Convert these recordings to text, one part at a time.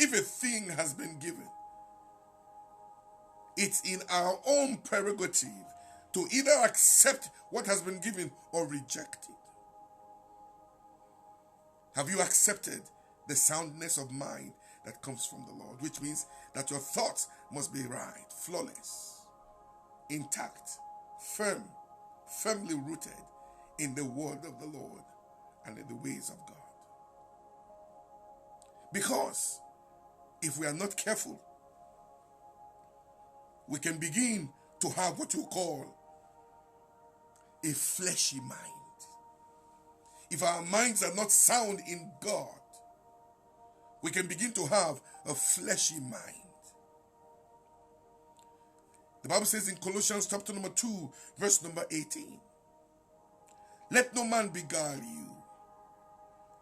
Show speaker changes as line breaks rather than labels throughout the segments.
If a thing has been given, it's in our own prerogative to either accept what has been given or reject it. Have you accepted the soundness of mind that comes from the Lord? Which means that your thoughts must be right, flawless, intact, firmly rooted in the word of the Lord and in the ways of God. Because if we are not careful, we can begin to have what you call a fleshy mind. If our minds are not sound in God, we can begin to have a fleshy mind. The Bible says in Colossians chapter number 2, verse number 18, let no man beguile you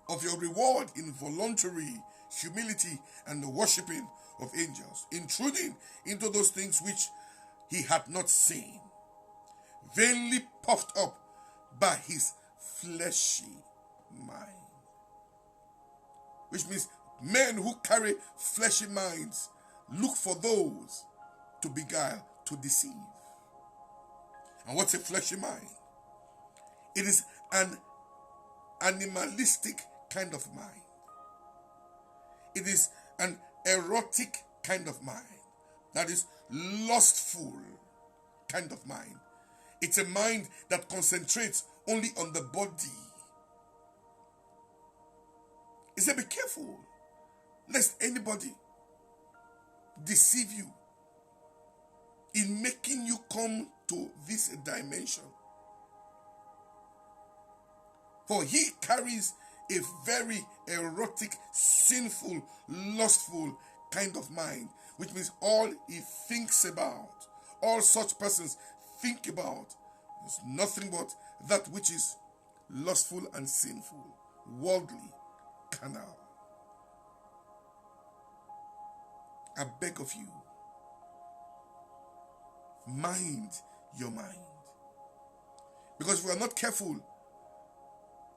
of your reward in voluntary humility and the worshipping of angels, intruding into those things which he had not seen, vainly puffed up by his fleshy mind. Which means men who carry fleshy minds look for those to beguile, to deceive. And what's a fleshy mind? It is an animalistic kind of mind. It is an erotic kind of mind. That is lustful kind of mind. It's a mind that concentrates only on the body. He said, be careful lest anybody deceive you in making you come to this dimension. For he carries a very erotic, sinful, lustful kind of mind, which means all he thinks about, all such persons think about, is nothing but that which is lustful and sinful, worldly, carnal. I beg of you, mind your mind. Because if we are not careful,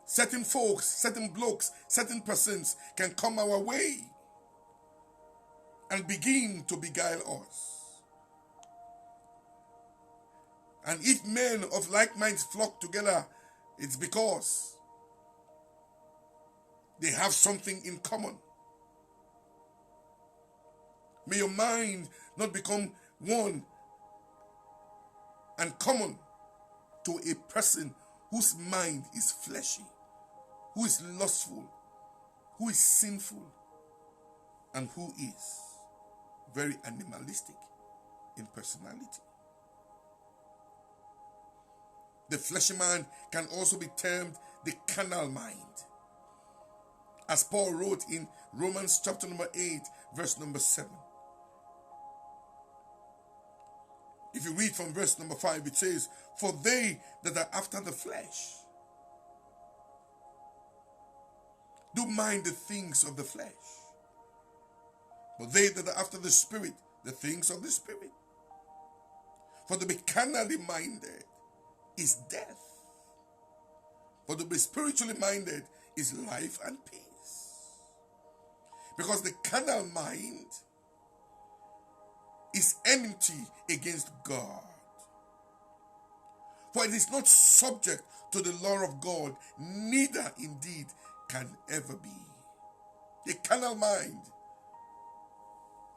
certain folks, certain blokes, certain persons can come our way and begin to beguile us. And if men of like minds flock together, it's because they have something in common. May your mind not become one and common to a person whose mind is fleshy, who is lustful, who is sinful, and who is very animalistic in personality. The fleshy mind can also be termed the carnal mind. As Paul wrote in Romans chapter number 8, verse number 7. If you read from verse number 5, it says, for they that are after the flesh do mind the things of the flesh, but they that are after the Spirit, the things of the Spirit. For to be carnally minded is death, but to be spiritually minded is life and peace. Because the carnal mind is enmity against God. For it is not subject to the law of God, neither indeed can ever be. The carnal mind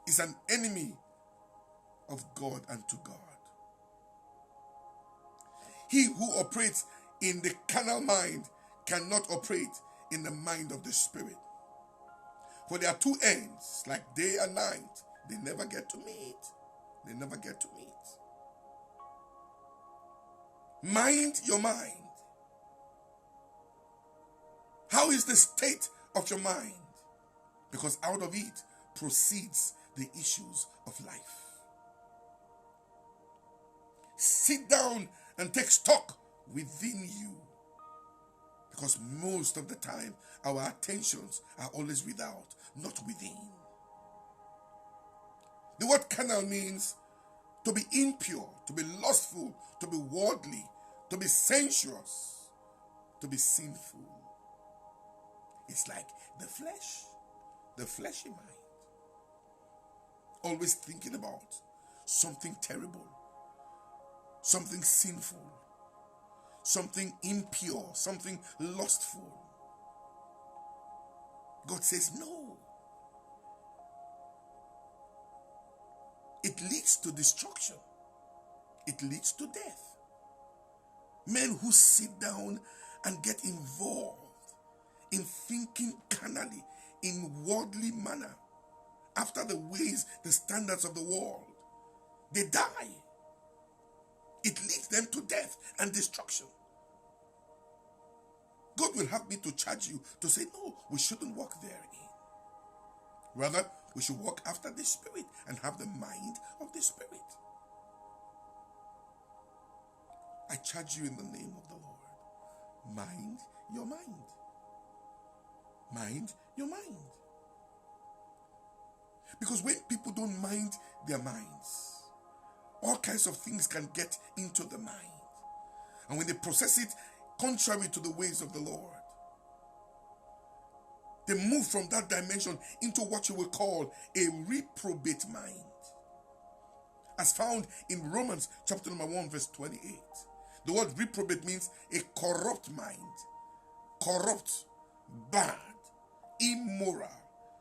is an enemy of God and to God. He who operates in the carnal mind cannot operate in the mind of the Spirit. For there are two ends, like day and night. They never get to meet. They never get to meet. Mind your mind. How is the state of your mind? Because out of it proceeds the issues of life. Sit down and take stock within you. Because most of the time, our attentions are always without, not within. The word carnal means to be impure, to be lustful, to be worldly, to be sensuous, to be sinful. It's like the flesh, the fleshy mind. always thinking about something terrible, something sinful, something impure, something lustful. God says no. It leads to destruction. It leads to death. Men who sit down and get involved in thinking carnally, in worldly manner, after the ways, the standards of the world, they die. It leads them to death and destruction. God will have me to charge you to say, no, we shouldn't walk therein. Rather, we should walk after the Spirit and have the mind of the Spirit. I charge you in the name of the Lord. Mind your mind. Mind your mind. Because when people don't mind their minds, all kinds of things can get into the mind. And when they process it contrary to the ways of the Lord, they move from that dimension into what you will call a reprobate mind. As found in Romans chapter number 1 verse 28. The word reprobate means a corrupt mind. Corrupt, bad, immoral,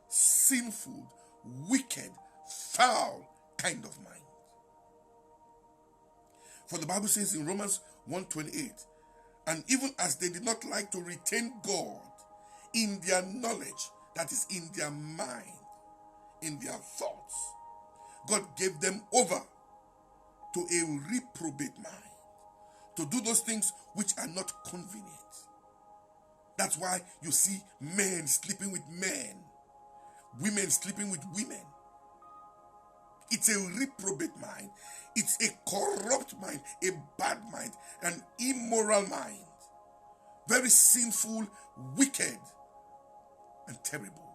sinful, wicked, foul kind of mind. For the Bible says in Romans 1:28, and even as they did not like to retain God in their knowledge, that is in their mind, in their thoughts, God gave them over to a reprobate mind, to do those things which are not convenient. That's why you see men sleeping with men, women sleeping with women. It's a reprobate mind. It's a corrupt mind, a bad mind, an immoral mind. Very sinful, wicked, and terrible.